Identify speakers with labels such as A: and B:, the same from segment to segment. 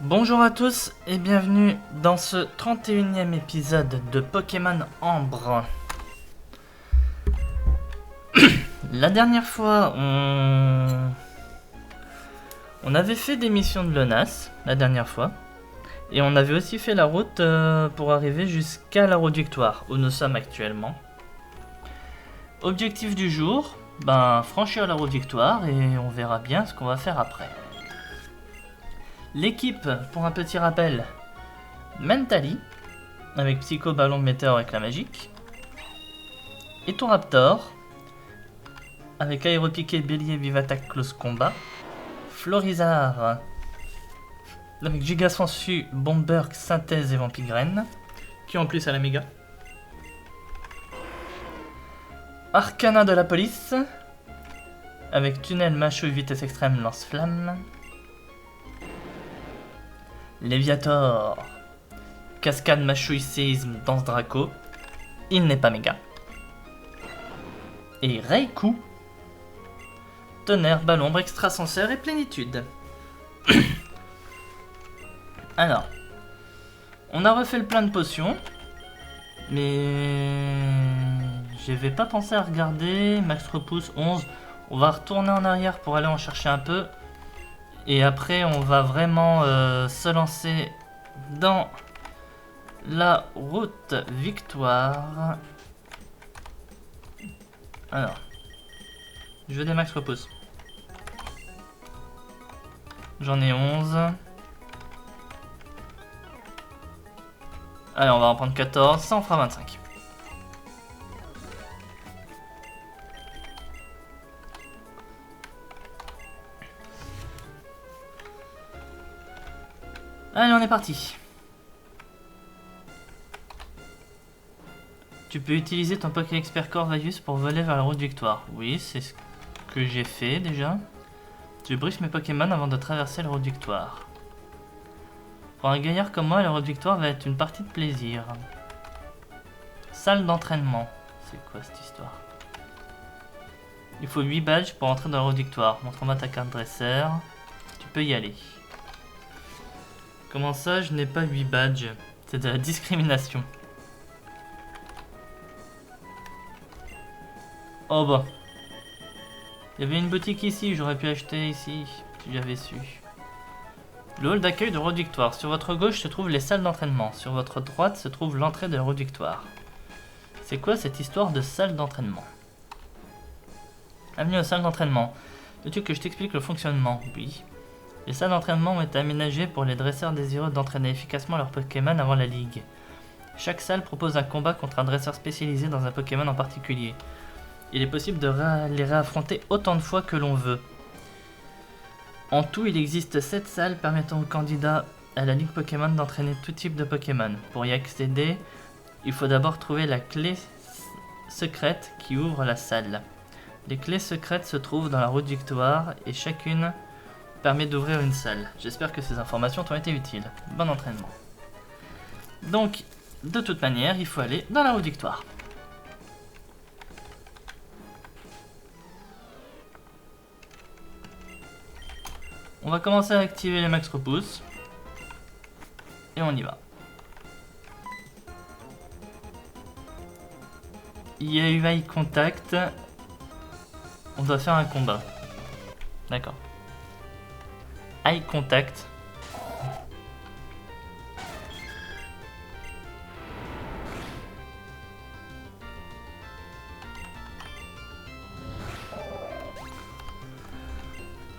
A: Bonjour à tous et bienvenue dans ce 31e épisode de Pokémon Ambre. La dernière fois, on avait fait des missions de Lonas, la dernière fois. Et on avait aussi fait la route pour arriver jusqu'à la route Victoire, où nous sommes actuellement. Objectif du jour, franchir la route Victoire et on verra bien ce qu'on va faire après. L'équipe, pour un petit rappel, Mentali, avec Psycho, Ballon de Météore, Éclat Magique. Etoraptor, avec Aéropiqué, Bélier, Vivatak, Close Combat. Florizard, avec Giga Sensu, Bomber, Synthèse et Vampigraine, qui en plus a la méga. Arcana de la police, avec Tunnel, Machouille, Vitesse Extrême, Lance-Flamme. Léviator, Cascade, Machouille, Séisme, Danse Draco, il n'est pas méga. Et Reiku, Tonnerre, Ballon, Extrasenseur et Plénitude. Alors, on a refait le plein de potions, mais j'avais pas pensé à regarder. Max repousse 11. On va retourner en arrière pour aller en chercher un peu. Et après, on va vraiment se lancer dans la route Victoire. Alors, je veux des max repousse. J'en ai 11. Allez, on va en prendre 14, ça en fera 25. Allez, on est parti. Tu peux utiliser ton Poké Expert Corvus pour voler vers la route Victoire. Oui, c'est ce que j'ai fait déjà. Je brief mes Pokémon avant de traverser la route Victoire. Pour un gaillard comme moi, la route Victoire va être une partie de plaisir. Salle d'entraînement. C'est quoi cette histoire? Il faut 8 badges pour entrer dans la route Victoire. Montre-moi ta carte dresseur. Tu peux y aller. Comment ça, je n'ai pas 8 badges? C'est de la discrimination. Oh bah. Il y avait une boutique ici, j'aurais pu acheter ici, si j'avais su. Le hall d'accueil de Route Victoire. Sur votre gauche se trouvent les salles d'entraînement. Sur votre droite se trouve l'entrée de la Route Victoire. C'est quoi cette histoire de salle d'entraînement? Bienvenue aux salles d'entraînement. Veux-tu que je t'explique le fonctionnement? Oui. Les salles d'entraînement ont été aménagées pour les dresseurs désireux d'entraîner efficacement leurs Pokémon avant la ligue. Chaque salle propose un combat contre un dresseur spécialisé dans un Pokémon en particulier. Il est possible de les réaffronter autant de fois que l'on veut. En tout, il existe 7 salles permettant aux candidats à la Ligue Pokémon d'entraîner tout type de Pokémon. Pour y accéder, il faut d'abord trouver la clé secrète qui ouvre la salle. Les clés secrètes se trouvent dans la route Victoire et chacune permet d'ouvrir une salle. J'espère que ces informations t'ont été utiles. Bon entraînement. Donc, de toute manière, il faut aller dans la route Victoire. On va commencer à activer les max repousse. Et on y va. Il y a eu eye contact. On doit faire un combat. D'accord. Eye contact.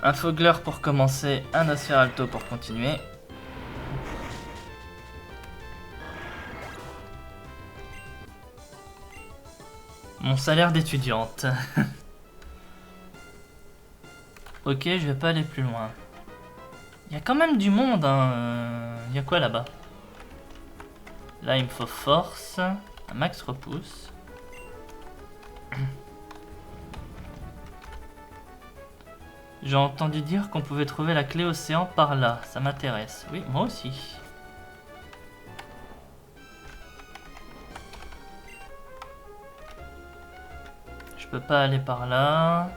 A: Un Fogler pour commencer, un Nosferalto pour continuer. Mon salaire d'étudiante. Ok, je vais pas aller plus loin. Il y a quand même du monde, hein. Il y a quoi là-bas? Là, il me faut force, un max repousse. J'ai entendu dire qu'on pouvait trouver la clé océan par là. Ça m'intéresse. Oui, moi aussi. Je peux pas aller par là.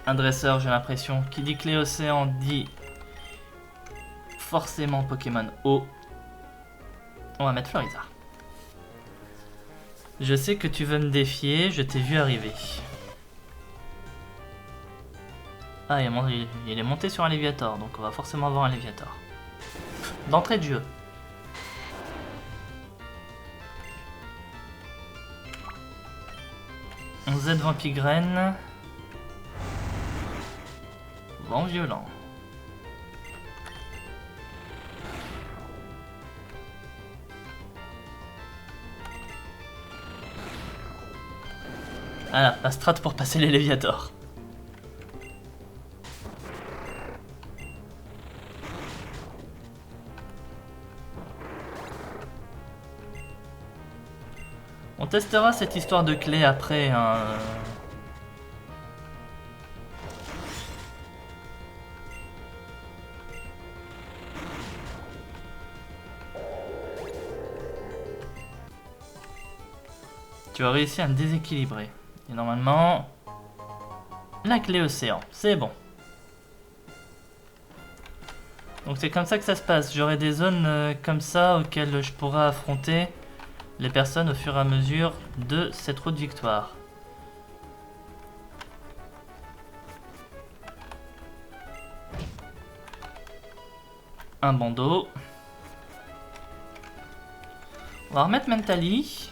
A: Un dresseur, j'ai l'impression. Qui dit clé océan dit forcément Pokémon eau. On va mettre Florizarre. Je sais que tu veux me défier, je t'ai vu arriver. Ah, il est monté sur un Léviator, donc on va forcément avoir un Léviator. D'entrée de jeu. Un Z Vampigraine. Vent violent. Voilà, la strat pour passer les Léviators. On testera cette histoire de clé après. Hein. Tu as réussi à me déséquilibrer. Et normalement, la clé océan, c'est bon. Donc c'est comme ça que ça se passe. J'aurai des zones comme ça auxquelles je pourrai affronter les personnes au fur et à mesure de cette route victoire. Un bandeau. On va remettre Mentally.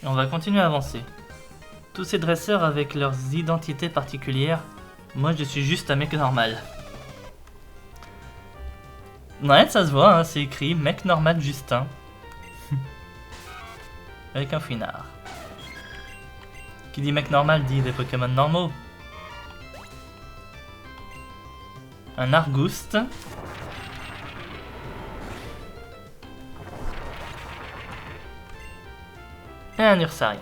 A: Et on va continuer à avancer. Tous ces dresseurs avec leurs identités particulières. Moi je suis juste un mec normal. Ouais, ça se voit, hein, c'est écrit mec normal Justin. Avec un fouinard. Qui dit mec normal dit des Pokémon normaux. Un Argouste. Et un Ursaring.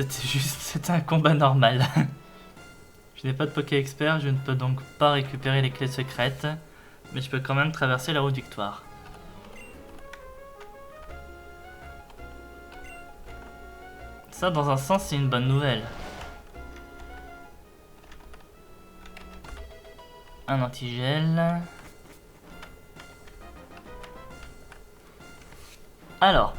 A: C'était un combat normal. Je n'ai pas de Poké Expert, je ne peux donc pas récupérer les clés secrètes, mais je peux quand même traverser la route victoire. Ça, dans un sens, c'est une bonne nouvelle. Un antigel. Alors.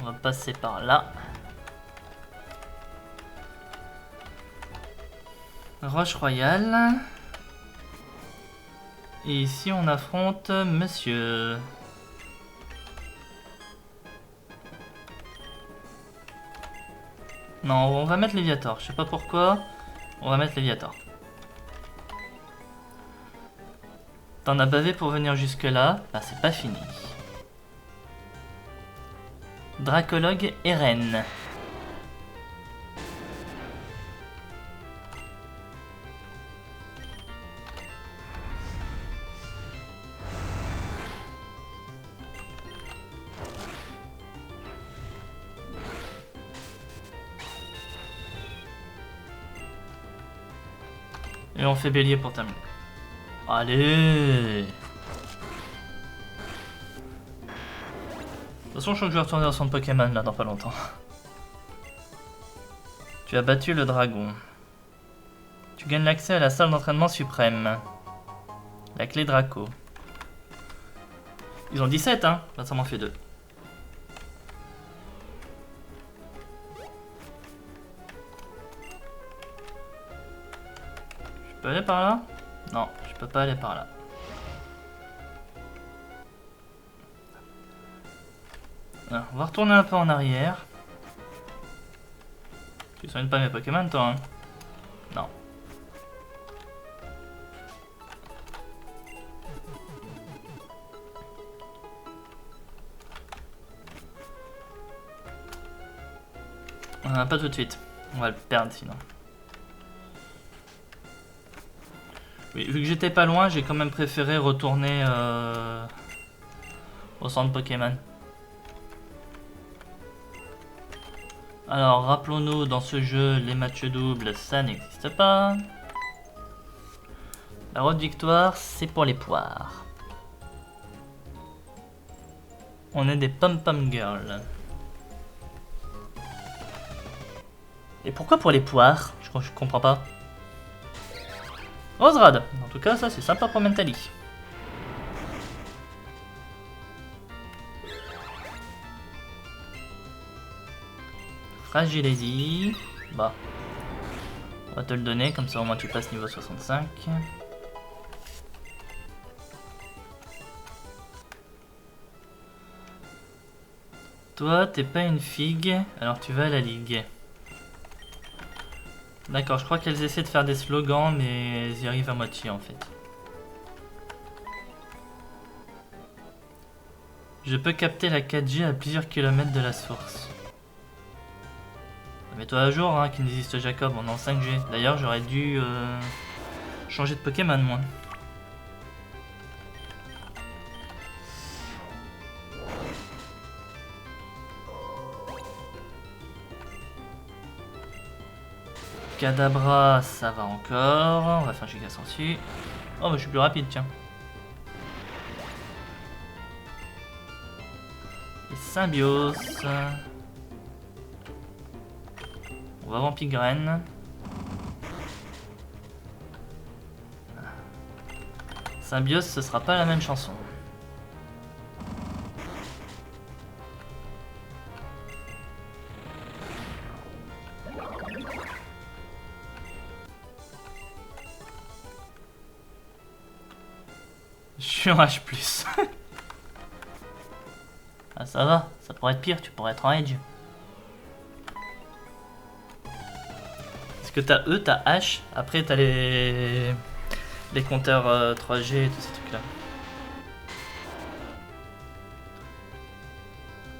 A: On va passer par là. Roche Royale. Et ici on affronte Monsieur. Non, on va mettre Léviator. Je sais pas pourquoi. On va mettre Léviator. T'en as bavé pour venir jusque là. Bah c'est pas fini. Dracologue et Reine. Et on fait bélier pour terminer. Allez! De toute façon, je crois que je vais retourner au centre Pokémon là dans pas longtemps. Tu as battu le dragon. Tu gagnes l'accès à la salle d'entraînement suprême. La clé Draco. Ils ont 17, hein? Là, ça m'en fait 2. Je peux aller par là? Non, je peux pas aller par là. Alors, on va retourner un peu en arrière. Tu soignes pas mes Pokémon, toi, hein? Non. Pas tout de suite. On va le perdre sinon. Oui, vu que j'étais pas loin, j'ai quand même préféré retourner au centre Pokémon. Alors, rappelons-nous, dans ce jeu, les matchs doubles, ça n'existe pas. La route victoire, c'est pour les poires. On est des pom-pom girls. Et pourquoi pour les poires? Je comprends pas. Roserad. En tout cas, ça c'est sympa pour Mentally. Fragility. Bah. On va te le donner, comme ça au moins tu passes niveau 65. Toi, t'es pas une figue, alors tu vas à la ligue. D'accord, je crois qu'elles essaient de faire des slogans, mais elles y arrivent à moitié en fait. Je peux capter la 4G à plusieurs kilomètres de la source. Mets-toi à jour, hein, qu'il n'existe Jacob, on est en 5G. D'ailleurs, j'aurais dû changer de Pokémon, moi. Kadabra, ça va encore. On va faire giga sensu. Oh, bah, je suis plus rapide, tiens. Et Symbiose. On va Vampigraine. Symbiose, ce sera pas la même chanson. Je suis en H+. Ah ça va, ça pourrait être pire, tu pourrais être en Edge. Parce que t'as E, t'as H, après t'as les compteurs 3G et tous ces trucs là.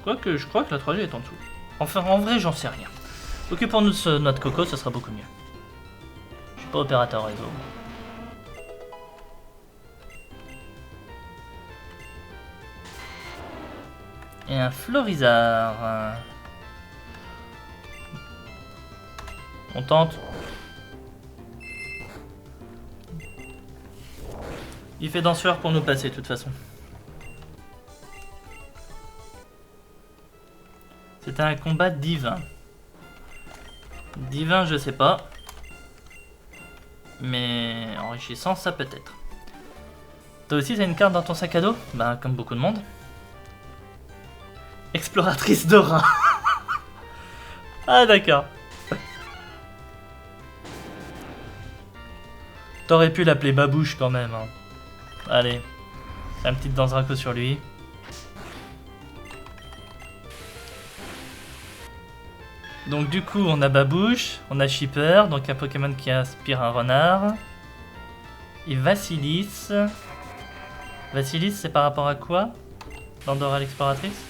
A: Quoique je crois que la 3G est en dessous. Enfin en vrai j'en sais rien. Occupons-nous de notre coco, ce sera beaucoup mieux. Je suis pas opérateur réseau. Et un Florizard. On tente. Il fait danseur pour nous passer de toute façon. C'était un combat divin. Divin, je sais pas. Mais enrichissant, ça peut être. Toi aussi, t'as une carte dans ton sac à dos? Bah, comme beaucoup de monde. Exploratrice de rein. Ah, d'accord. T'aurais pu l'appeler Babouche quand même. Hein. Allez, fais une petite danse raco sur lui. Donc du coup, on a Babouche, on a Shipper, donc un Pokémon qui inspire un renard. Et Vassilis. Vassilis, c'est par rapport à quoi dans Dora l'exploratrice?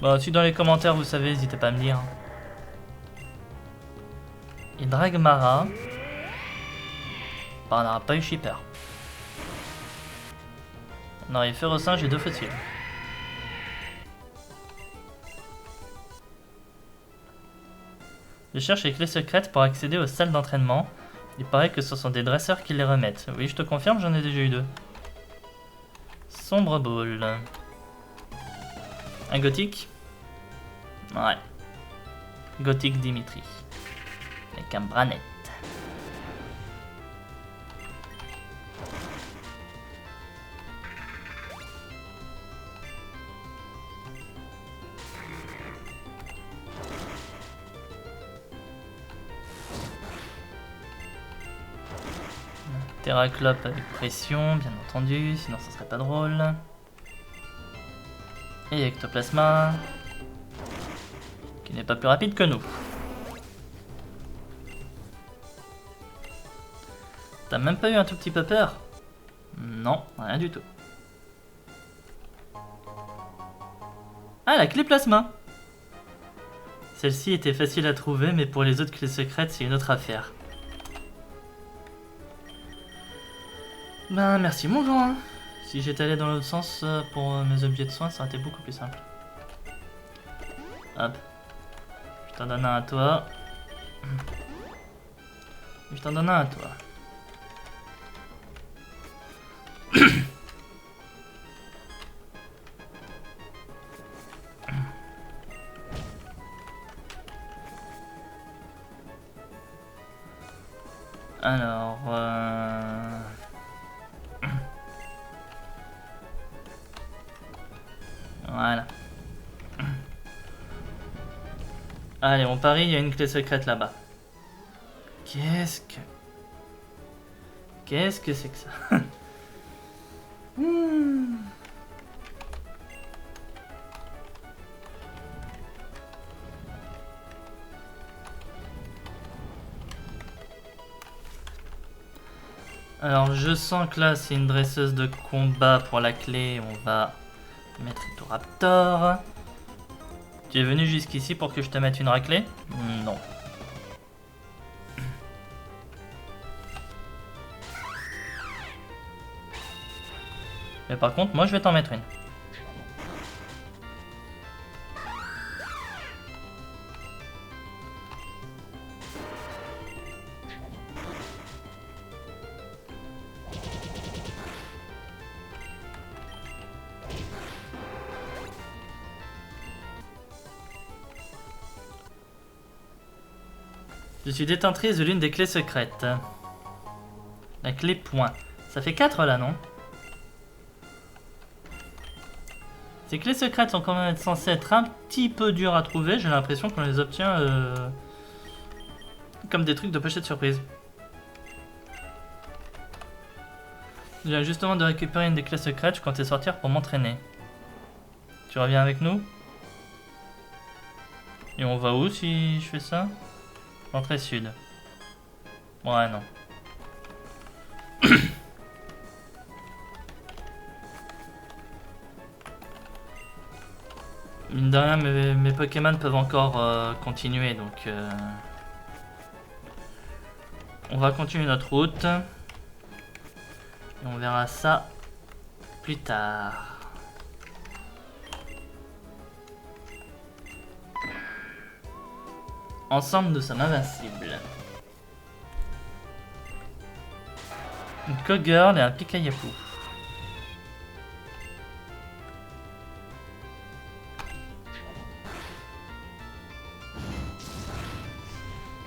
A: Bon, si dans les commentaires vous savez, n'hésitez pas à me dire. Et Dragmara. Bah, on n'aura pas eu Shipper. Non, il fait Ferrosin, j'ai 2 fossiles. Je cherche les clés secrètes pour accéder aux salles d'entraînement. Il paraît que ce sont des dresseurs qui les remettent. Oui, je te confirme, j'en ai déjà eu 2. Sombre Ball. Un gothique? Ouais. Gothique Dimitri. Avec un Branette. Terraclope avec pression, bien entendu, sinon ça serait pas drôle. Et Ectoplasma, qui n'est pas plus rapide que nous. T'as même pas eu un tout petit peu peur? Non, rien du tout. Ah, la clé plasma! Celle-ci était facile à trouver, mais pour les autres clés secrètes, c'est une autre affaire. Ben, merci mon grand. Si j'étais allé dans l'autre sens pour mes objets de soins, ça aurait été beaucoup plus simple. Hop. Je t'en donne un à toi. Je t'en donne un à toi. Alors... Voilà. Allez, on parie, il y a une clé secrète là-bas. Qu'est-ce que c'est que ça? Alors, je sens que là, c'est une dresseuse de combat pour la clé. On va mettre Raptor. Tu es venu jusqu'ici pour que je te mette une raclée? Non. Mais par contre, moi, je vais t'en mettre une. Je suis détentrice de l'une des clés secrètes. La clé point. Ça fait 4 là, non? Ces clés secrètes sont quand même censées être un petit peu dures à trouver. J'ai l'impression qu'on les obtient comme des trucs de pochette surprise. Je viens justement de récupérer une des clés secrètes. Je comptais sortir pour m'entraîner. Tu reviens avec nous? Et on va où si je fais ça? Entrée sud. Ouais, non. Mine de rien, mes Pokémon peuvent encore continuer, donc... On va continuer notre route. Et on verra ça plus tard. Ensemble, nous sommes invincibles. Une Cogirl et un Pikayapu.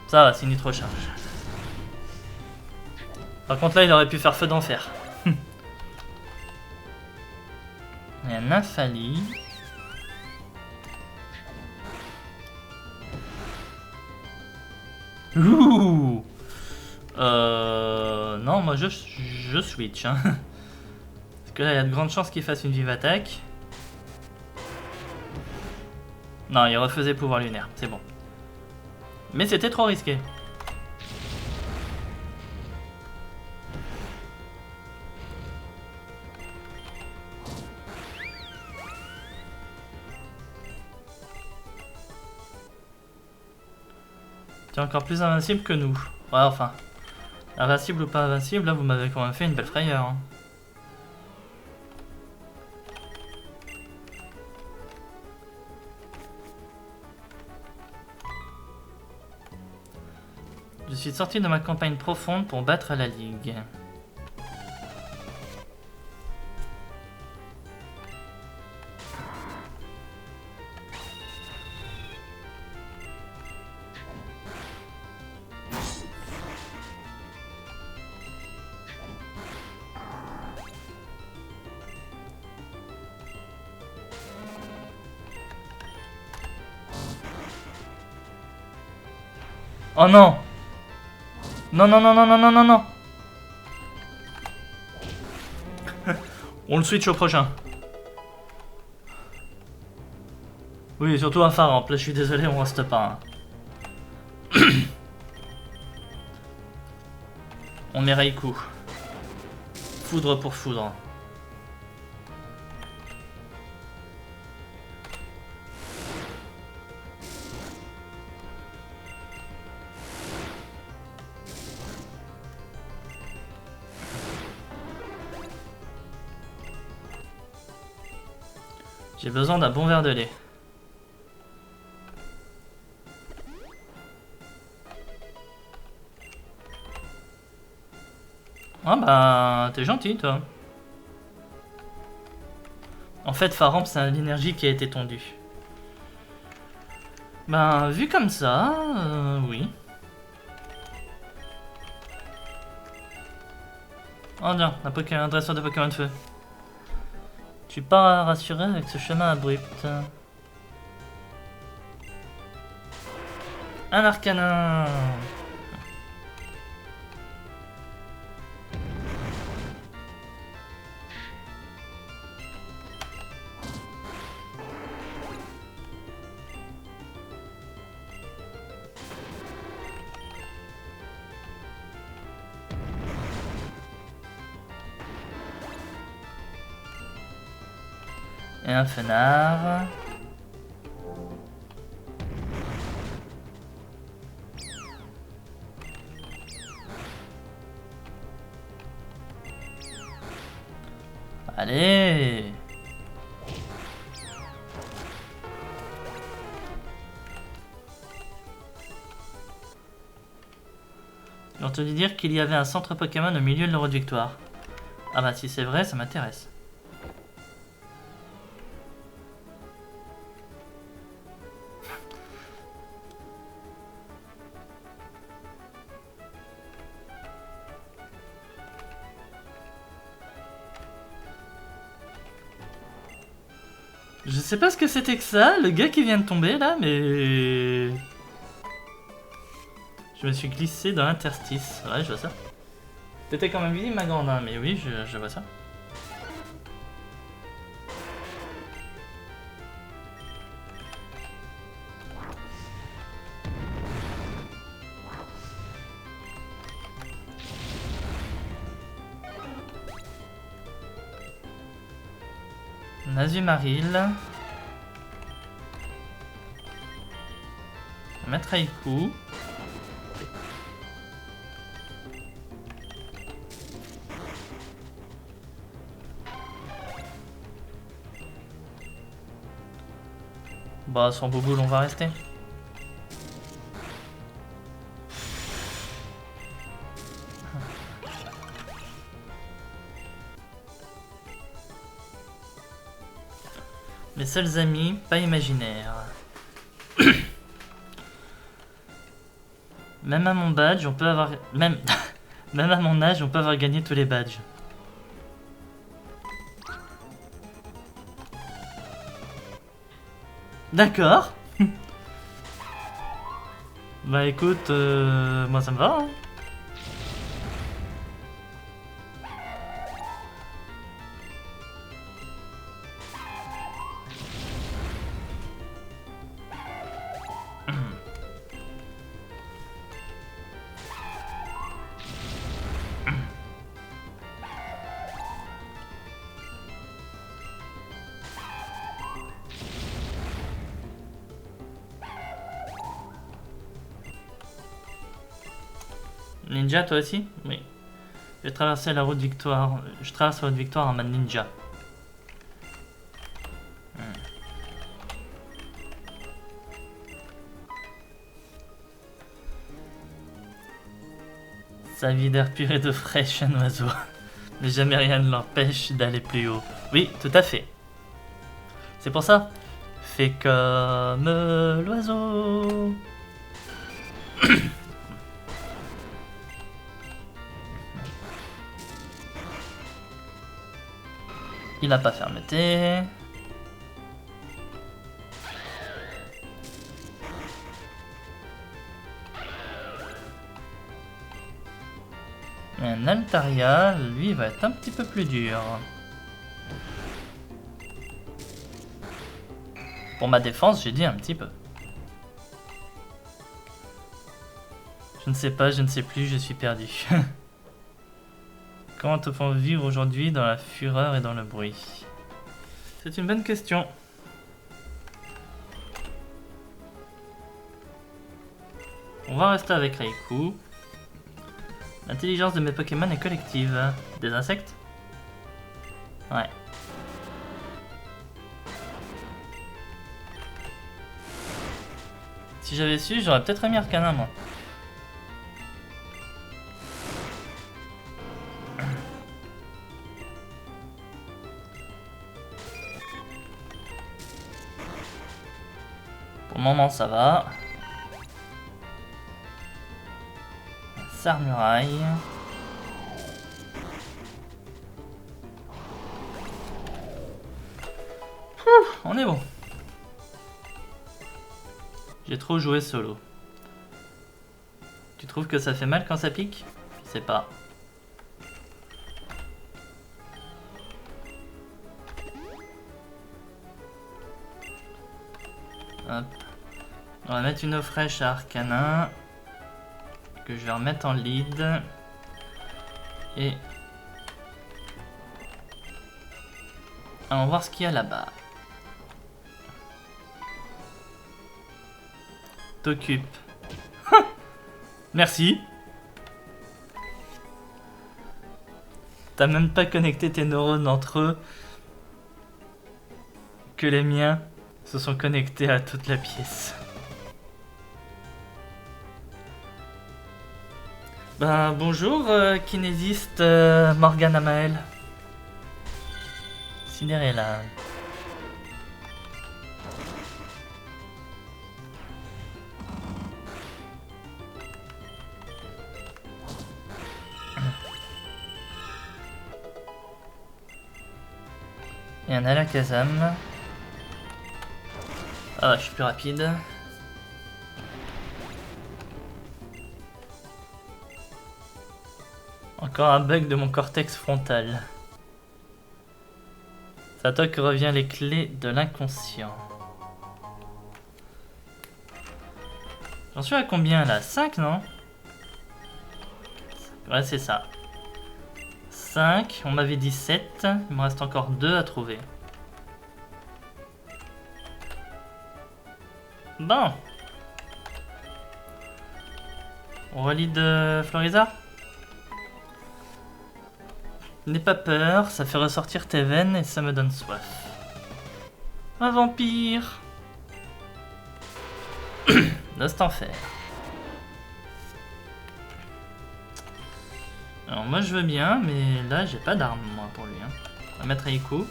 A: Ça va, c'est une nitro charge. Par contre là, il aurait pu faire feu d'enfer. Il y a un Nymphali. Ouh. Non, moi je switch. Hein. Parce que là, il y a de grandes chances qu'il fasse une vive attaque. Non, il refaisait pouvoir lunaire, c'est bon. Mais c'était trop risqué. T'es encore plus invincible que nous. Ouais, enfin. Invincible ou pas invincible, là vous m'avez quand même fait une belle frayeur. Hein. Je suis sorti de ma campagne profonde pour battre la Ligue. Oh non! Non, non, non, non, non, non, non, non! On le switch au prochain. Oui, surtout un phare. Là, je suis désolé, on reste pas. Hein. On met Raikou. Foudre pour foudre. J'ai besoin d'un bon verre de lait. Ah bah, t'es gentil, toi. En fait, Faramp, c'est l'énergie qui a été tondue. Ben, vu comme ça, oui. Oh bien, un dresseur de Pokémon de feu. Je suis pas rassuré avec ce chemin abrupt. Un Arcanin. Et un Fenard. Allez. J'ai entendu dire qu'il y avait un centre Pokémon au milieu de l'Euro de Victoire. Ah bah si c'est vrai, ça m'intéresse. Je sais pas ce que c'était que ça, le gars qui vient de tomber là, mais... Je me suis glissé dans l'interstice. Ouais, je vois ça. T'étais quand même visible, ma grande, hein, mais oui, je vois ça. Nazumaril. Mettre Haiku. Bah, sans Boboule, on va rester. Mes seuls amis, pas imaginaires. Même à mon badge, on peut avoir... Même à mon âge, on peut avoir gagné tous les badges. D'accord. Bah écoute, moi ça me va. Hein. Ninja, toi aussi? Oui. Je vais traverser la route Victoire. Je traverse la route Victoire en mode ninja. Sa vie d'air pur et de fraîche, un oiseau. Mais jamais rien ne l'empêche d'aller plus haut. Oui, tout à fait. C'est pour ça. Fais comme l'oiseau. Il a pas fermeté. Et un Altaria, lui, va être un petit peu plus dur. Pour ma défense, j'ai dit un petit peu. Je ne sais pas, je ne sais plus, je suis perdu. Comment te font vivre aujourd'hui dans la fureur et dans le bruit? C'est une bonne question. On va rester avec Raikou. L'intelligence de mes Pokémon est collective. Des insectes? Ouais. Si j'avais su, j'aurais peut-être mis Arcana, moi. Pour le moment, ça va. Sarmuraille. On est bon. J'ai trop joué solo. Tu trouves que ça fait mal quand ça pique? Je sais pas. Hop. On va mettre une eau fraîche à Arcana. Que je vais remettre en lead. Et... allons voir ce qu'il y a là-bas. T'occupe. Merci. T'as même pas connecté tes neurones entre eux. Que les miens se sont connectés à toute la pièce. Ben bonjour kinésiste Morgane Amael. Cinderella. Et un Alakazam. Ah, je suis plus rapide. Encore un bug de mon cortex frontal. C'est à toi que revient les clés de l'inconscient. J'en suis à combien là? 5 non? Ouais c'est ça. 5, on m'avait dit 7, il me reste encore 2 à trouver. Bon. On relit de Florizard. N'aie pas peur, ça fait ressortir tes veines et ça me donne soif. Un vampire. L'Ostenfer. Alors moi je veux bien, mais là j'ai pas d'arme moi pour lui. Hein. On va mettre Aiku.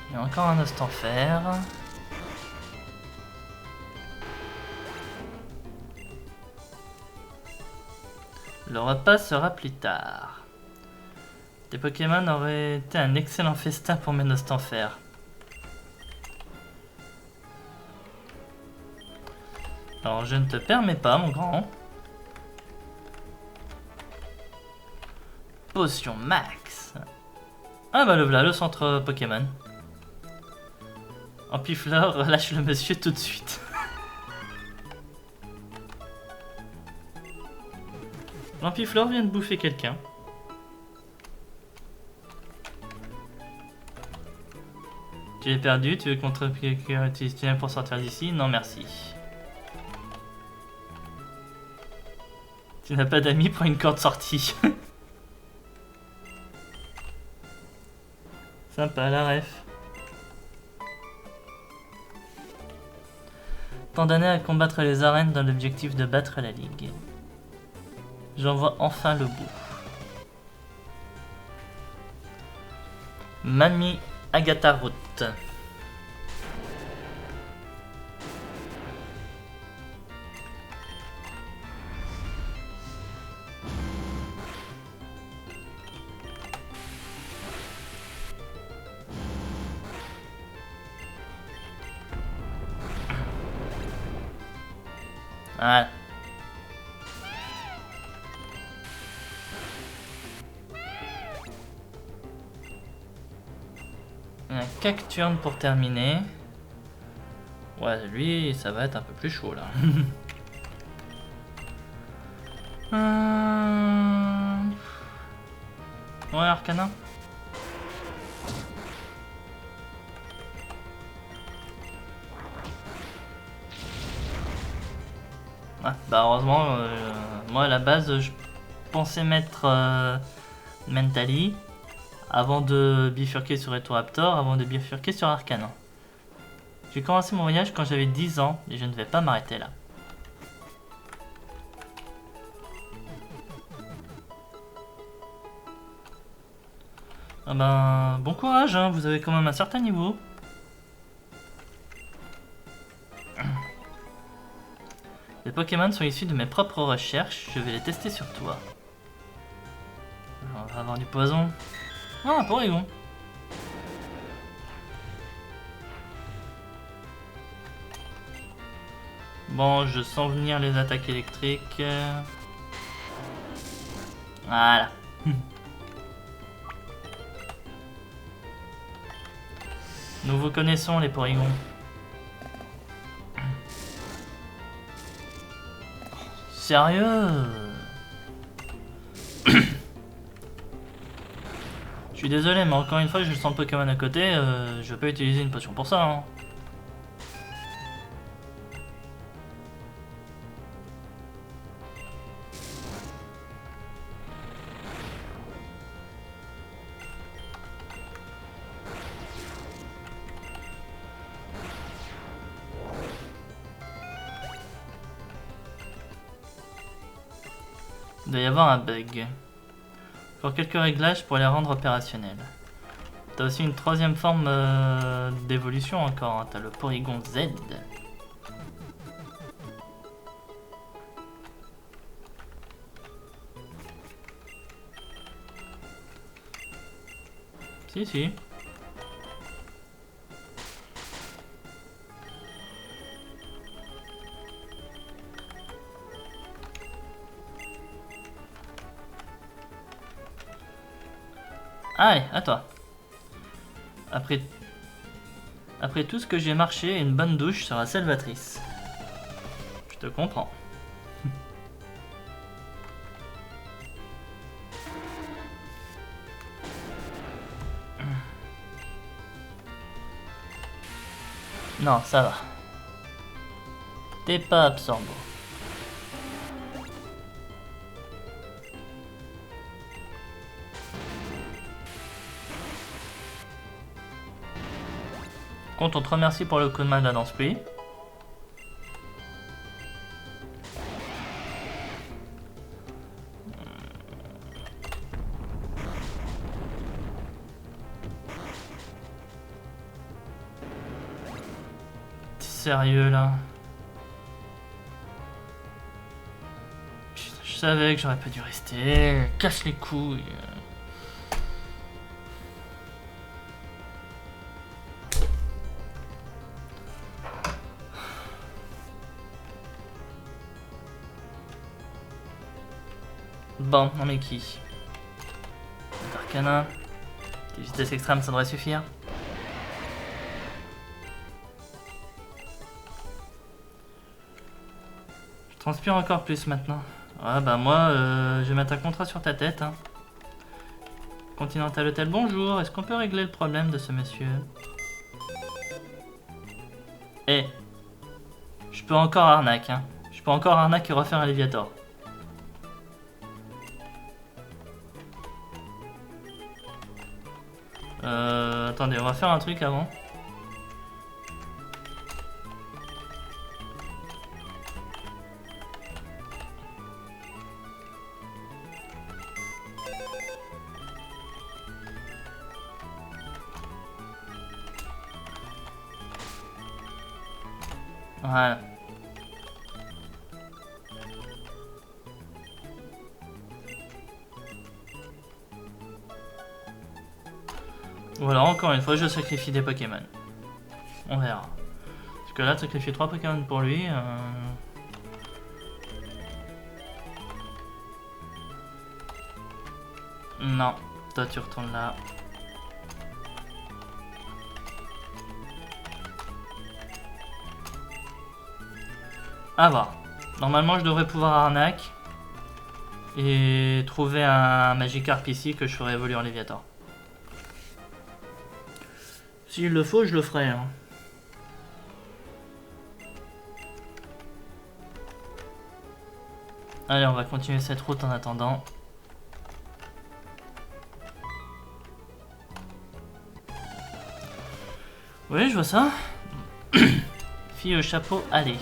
A: Il y a encore un Ostenfer. Le repas sera plus tard. Tes Pokémon auraient été un excellent festin pour mes Ostenfer. Alors je ne te permets pas mon grand. Potion max. Ah bah le voilà le centre Pokémon. Ampiflore relâche le monsieur tout de suite. Ampiflore vient de bouffer quelqu'un. Tu es perdu, tu veux contre quelqu'un pour sortir d'ici? Non merci. Tu n'as pas d'amis pour une corde sortie. Sympa la ref. Tant d'années à combattre les arènes dans l'objectif de battre la ligue. J'en vois enfin le bout. Mamie Agatha Route. Voilà. Un Cacturne pour terminer. Ouais, lui, ça va être un peu plus chaud là. Ouais, Arcana. Ouais, bah heureusement, moi à la base, pensais mettre Mentally avant de bifurquer sur Etoraptor, avant de bifurquer sur Arcanant. J'ai commencé mon voyage quand j'avais 10 ans et je ne vais pas m'arrêter là. Ah ben, bon courage, hein, vous avez quand même un certain niveau. Les Pokémon sont issus de mes propres recherches, je vais les tester sur toi. On va avoir du poison. Ah, un Porygon. Bon, je sens venir les attaques électriques. Voilà. Nous vous connaissons les Porygons. Sérieux? Je suis désolé, mais encore une fois, je sens le Pokémon à côté, je vais pas utiliser une potion pour ça. Hein. Il doit y avoir un bug. Encore quelques réglages pour les rendre opérationnels. T'as aussi une troisième forme d'évolution encore, hein. T'as le Porygon Z. Si. Allez, à toi. Après tout ce que j'ai marché, une bonne douche sera salvatrice. Je te comprends. Non, ça va. T'es pas absorbant. Compte, on te remercie pour le coup de main de la danse-pluie. T'es sérieux là? Putain, je savais que j'aurais pas dû rester. Casse les couilles. Bon, on met qui? Arcana. Tes vitesses extrêmes, ça devrait suffire. Je transpire encore plus maintenant. Ah bah moi, je vais mettre un contrat sur ta tête. Hein. Continental Hotel, bonjour. Est-ce qu'on peut régler le problème de ce monsieur? Eh, je peux encore arnaque. Hein. Je peux encore arnaque et refaire un Léviator. Attendez, on va faire un truc avant. Voilà. Ou alors encore une fois je sacrifie des Pokémon. On verra. Parce que là sacrifier 3 Pokémon pour lui. Non, toi tu retournes là. À voir. Normalement je devrais pouvoir arnaque. Et trouver un Magikarp ici que je ferai évoluer en Léviator. S'il le faut, je le ferai. Hein. Allez, on va continuer cette route en attendant. Oui, je vois ça. Fille au chapeau, allez.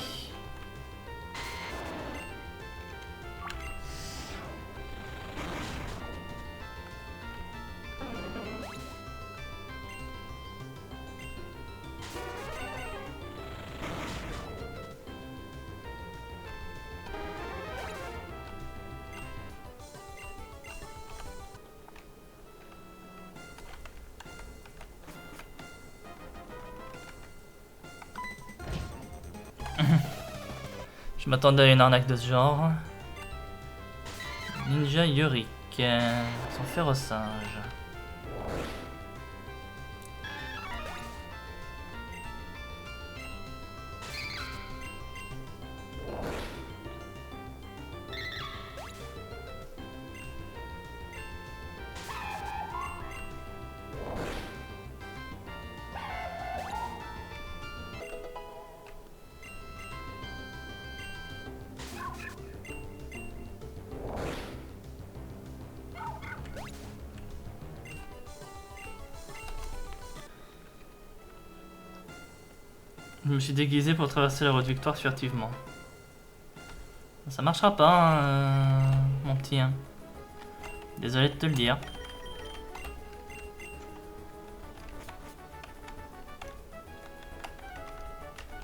A: Je m'attendais à une arnaque de ce genre. Ninja Yorick, son fer au singe. Je me suis déguisé pour traverser la route Victoire furtivement. Ça marchera pas, hein, mon petit. Hein. Désolé de te le dire.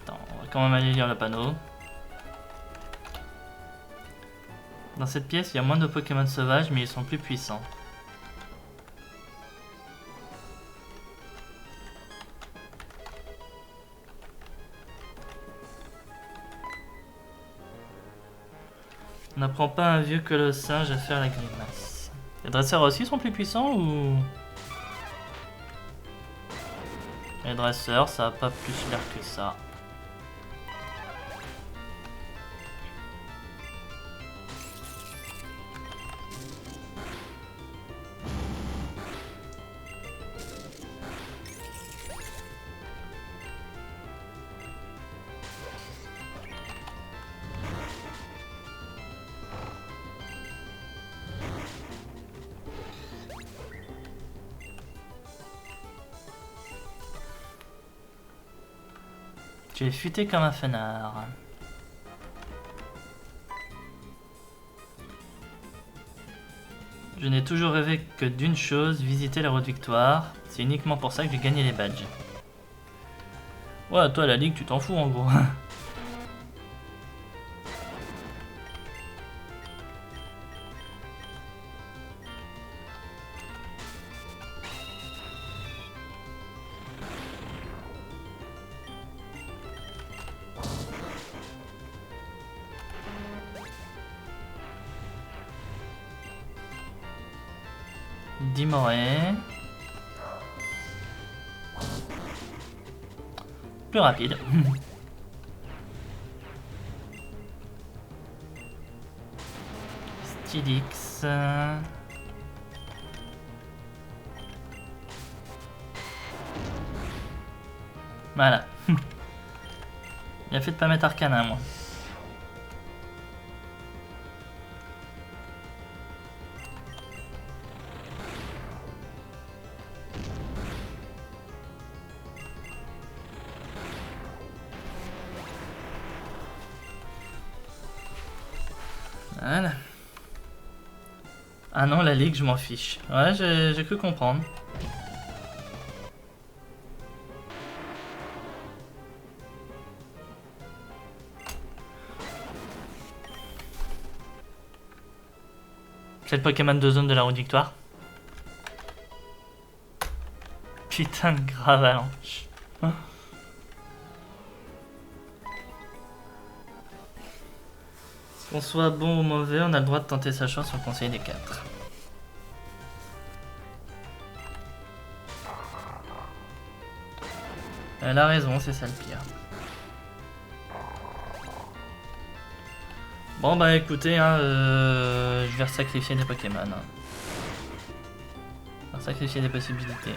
A: Attends, on va quand même aller lire le panneau. Dans cette pièce, il y a moins de Pokémon sauvages, mais ils sont plus puissants. On n'apprend pas à un vieux que le singe à faire la grimace. Les dresseurs aussi sont plus puissants ou... Les dresseurs, ça a pas plus l'air que ça. Tu es futé comme un fenard. Je n'ai toujours rêvé que d'une chose, visiter la route Victoire. C'est uniquement pour ça que j'ai gagné les badges. Ouais, toi la ligue, tu t'en fous en gros. Dimoré. Plus rapide. Stylix. Voilà. Il a fait de pas mettre Arcana, moi. Voilà. Ah non, la ligue, je m'en fiche. Ouais, j'ai cru comprendre. C'est le Pokémon de zone de la route Victoire. Putain de grave avalanche. Qu'on soit bon ou mauvais, on a le droit de tenter sa chance sur le conseil des 4. Elle a raison, c'est ça le pire. Bon bah écoutez, hein, je vais sacrifier des Pokémon. Hein. Je vais sacrifier des possibilités.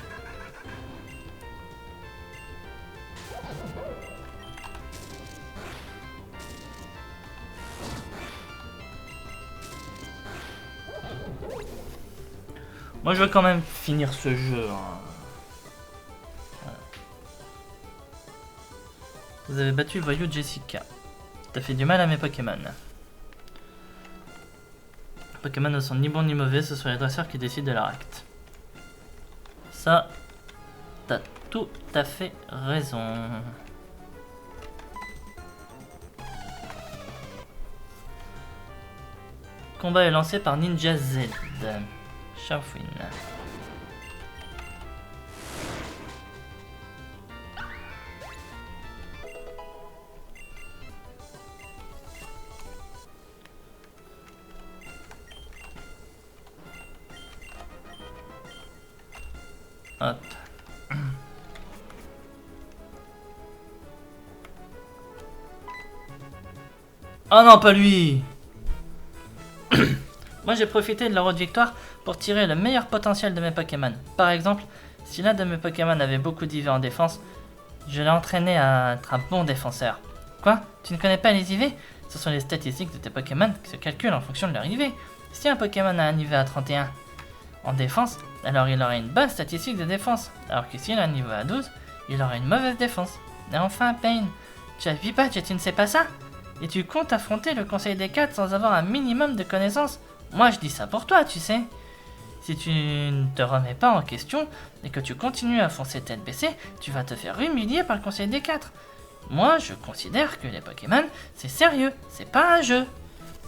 A: Moi je veux quand même finir ce jeu. Hein. Vous avez battu le voyou Jessica. T'as fait du mal à mes Pokémon. Les Pokémon ne sont ni bons ni mauvais, ce sont les dresseurs qui décident de leur acte. Ça, t'as tout à fait raison. Combat est lancé par Ninja Z. Sharfwin. Hop. Oh non, pas lui! Moi j'ai profité de la route victoire pour tirer le meilleur potentiel de mes Pokémon. Par exemple, si l'un de mes Pokémon avait beaucoup d'IV en défense, je l'ai entraîné à être un bon défenseur. Quoi? Tu ne connais pas les IV? Ce sont les statistiques de tes Pokémon qui se calculent en fonction de leur IV. Si un Pokémon a un IV à 31 en défense, alors il aura une bonne statistique de défense. Alors que s'il a un niveau à 12, il aura une mauvaise défense. Et enfin, Pain, tu as 8 badges et tu ne sais pas ça? Et tu comptes affronter le Conseil des 4 sans avoir un minimum de connaissances? Moi je dis ça pour toi, tu sais. Si tu ne te remets pas en question et que tu continues à foncer tête baissée, tu vas te faire humilier par le Conseil des 4. Moi je considère que les Pokémon c'est sérieux, c'est pas un jeu.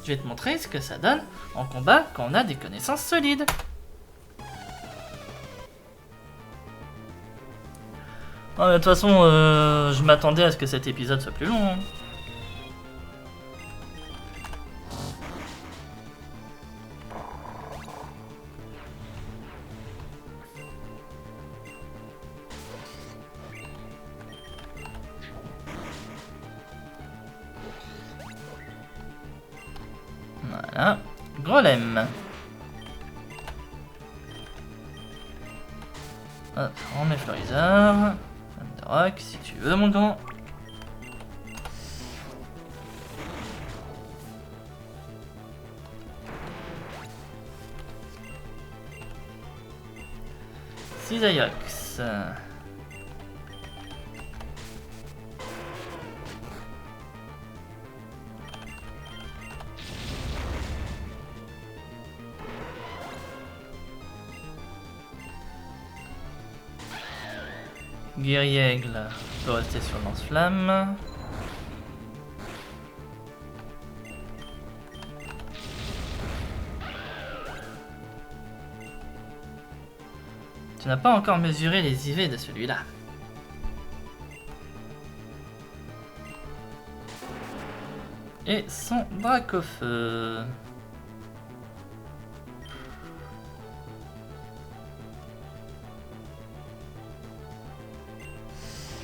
A: Je vais te montrer ce que ça donne en combat quand on a des connaissances solides. De toute façon, je m'attendais à ce que cet épisode soit plus long. Voilà. Grolem. Hop, on met Florizard. De rock, si tu veux, mon grand. Cisaiox. Guerriègle peut rester sur lance-flamme. Tu n'as pas encore mesuré les IV de celui-là. Et son Dracofeu.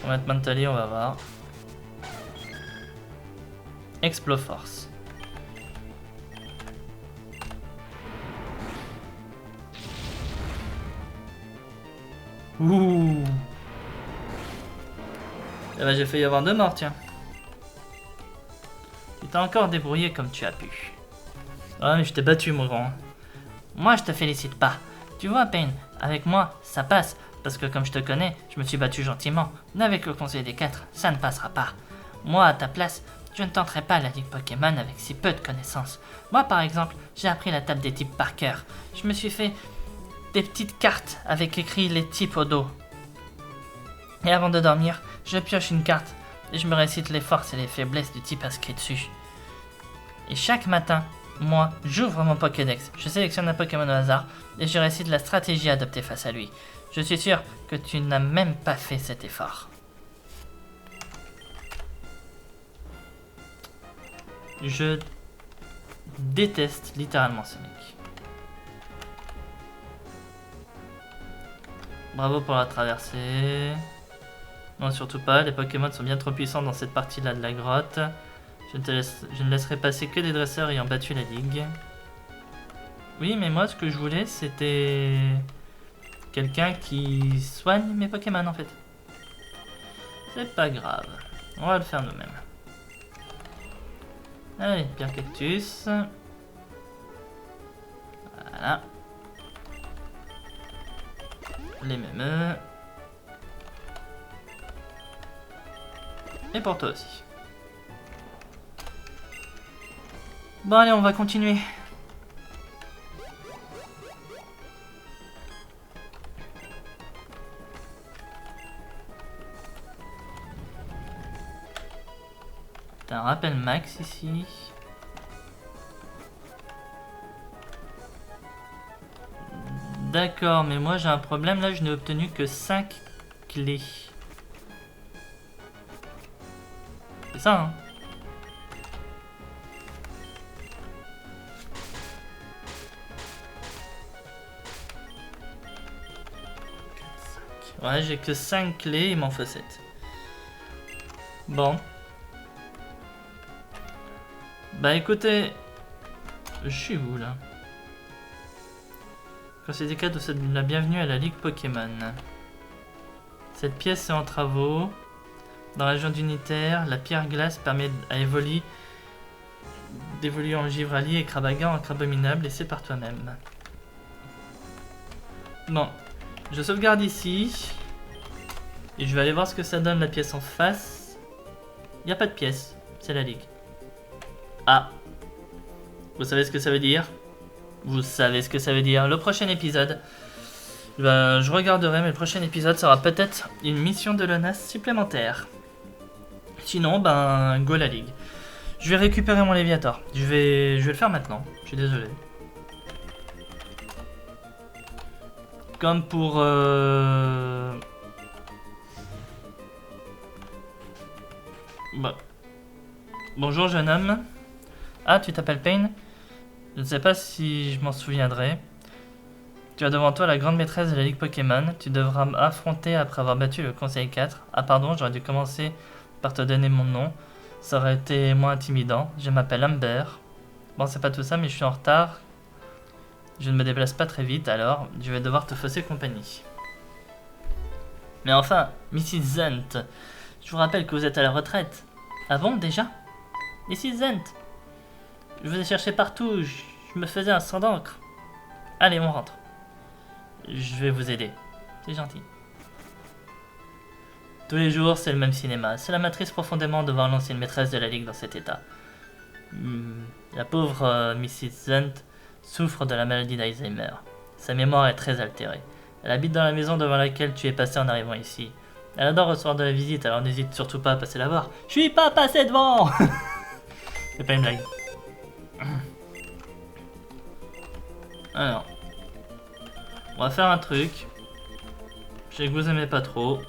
A: On va mettre Mentally, on va voir. Exploforce. Ouh. Eh ben, j'ai failli avoir 2 morts, tiens. Tu t'es encore débrouillé comme tu as pu. Ah mais je t'ai battu, mon grand. Moi je te félicite pas. Tu vois, Pain, avec moi, ça passe. Parce que comme je te connais, je me suis battu gentiment. Mais avec le Conseil des 4, ça ne passera pas. Moi, à ta place, je ne tenterai pas la Ligue Pokémon avec si peu de connaissances. Moi, par exemple, j'ai appris la table des types par cœur. Je me suis fait des petites cartes avec écrit les types au dos. Et avant de dormir, je pioche une carte et je me récite les forces et les faiblesses du type inscrit dessus. Et chaque matin, moi, j'ouvre mon Pokédex, je sélectionne un Pokémon au hasard et je récite la stratégie adoptée face à lui. Je suis sûr que tu n'as même pas fait cet effort. Je déteste littéralement ce mec. Bravo pour la traversée. Non, surtout pas, les Pokémon sont bien trop puissants dans cette partie-là de la grotte. Je ne laisserai passer que des dresseurs ayant battu la ligue. Oui, mais moi, ce que je voulais, c'était quelqu'un qui soigne mes Pokémon, en fait. C'est pas grave. On va le faire nous-mêmes. Allez, Pierre Cactus. Voilà. Les mêmes. Et pour toi aussi. Bon allez, on va continuer. T'as un rappel max ici. D'accord, mais moi j'ai un problème là, je n'ai obtenu que 5 clés. C'est ça, hein? Ouais, j'ai que 5 clés, il m'en faut 7. Bon. Bah écoutez, je suis où là? Quand c'est des cas de la bienvenue à la Ligue Pokémon. Cette pièce est en travaux. Dans la région d'Unitaire, la pierre glace permet à Evoli d'évoluer en Givrali et Krabaga en Crabominable, et c'est par toi-même. Bon, je sauvegarde ici. Et je vais aller voir ce que ça donne la pièce en face. Il n'y a pas de pièce, c'est la Ligue. Ah, vous savez ce que ça veut dire? Vous savez ce que ça veut dire. Le prochain épisode, ben, je regarderai, mais le prochain épisode sera peut-être une mission de l'ONAS supplémentaire. Sinon, ben, go la Ligue. Je vais récupérer mon Léviator. Je vais le faire maintenant. Je suis désolé. Comme pour... Bah. Bonjour jeune homme. Ah, tu t'appelles Payne? Je ne sais pas si je m'en souviendrai. Tu as devant toi la grande maîtresse de la Ligue Pokémon. Tu devras m'affronter après avoir battu le Conseil 4. Ah pardon, j'aurais dû commencer par te donner mon nom. Ça aurait été moins intimidant. Je m'appelle Amber. Bon, c'est pas tout ça, mais je suis en retard. Je ne me déplace pas très vite, alors je vais devoir te fausser compagnie. Mais enfin, Mrs. Zent, je vous rappelle que vous êtes à la retraite. Ah bon, déjà? Mrs. Zent, je vous ai cherché partout, je me faisais un sang d'encre. Allez, on rentre. Je vais vous aider. C'est gentil. Tous les jours, c'est le même cinéma. Cela m'attriste profondément de voir l'ancienne maîtresse de la Ligue dans cet état. La pauvre Mrs. Zent souffre de la maladie d'Alzheimer. Sa mémoire est très altérée. Elle habite dans la maison devant laquelle tu es passé en arrivant ici. Elle adore recevoir de la visite, alors n'hésite surtout pas à passer la voir. Je suis pas passé devant. C'est pas une blague. Alors, on va faire un truc. Je sais que vous aimez pas trop,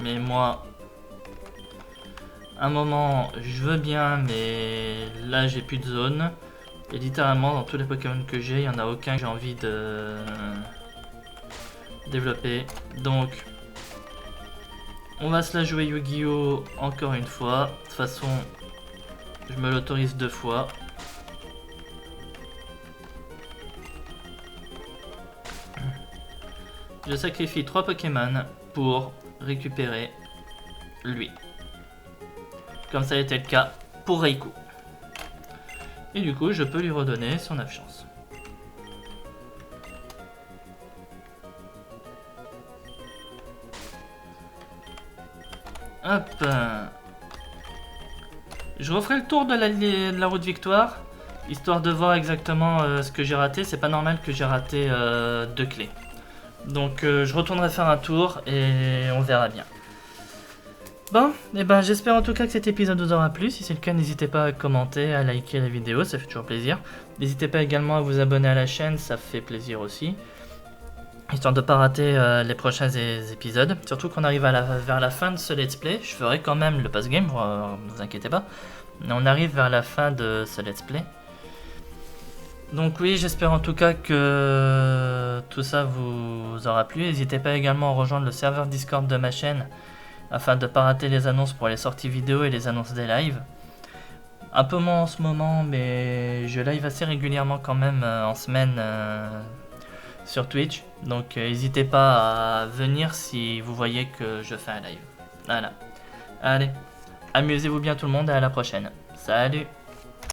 A: mais moi, un moment, je veux bien, mais là j'ai plus de zone. Et littéralement, dans tous les Pokémon que j'ai, il n'y en a aucun que j'ai envie de développer. Donc, on va se la jouer Yu-Gi-Oh! Encore une fois. De toute façon, je me l'autorise 2 fois. Je sacrifie 3 Pokémon pour récupérer lui. Comme ça a été le cas pour Raikou. Et du coup, je peux lui redonner son 9 chances. Hop. Je referai le tour de la route Victoire, histoire de voir exactement ce que j'ai raté. C'est pas normal que j'ai raté 2 clés. Donc je retournerai faire un tour et on verra bien. Bon, et ben j'espère en tout cas que cet épisode vous aura plu. Si c'est le cas, n'hésitez pas à commenter, à liker la vidéo, ça fait toujours plaisir. N'hésitez pas également à vous abonner à la chaîne, ça fait plaisir aussi. Histoire de ne pas rater les prochains épisodes. Surtout qu'on arrive vers la fin de ce let's play. Je ferai quand même le post-game, ne vous inquiétez pas. Mais on arrive vers la fin de ce let's play. Donc oui, j'espère en tout cas que tout ça vous aura plu. N'hésitez pas également à rejoindre le serveur Discord de ma chaîne afin de ne pas rater les annonces pour les sorties vidéo et les annonces des lives. Un peu moins en ce moment, mais je live assez régulièrement quand même en semaine sur Twitch. Donc n'hésitez pas à venir si vous voyez que je fais un live. Voilà. Allez, amusez-vous bien tout le monde et à la prochaine. Salut!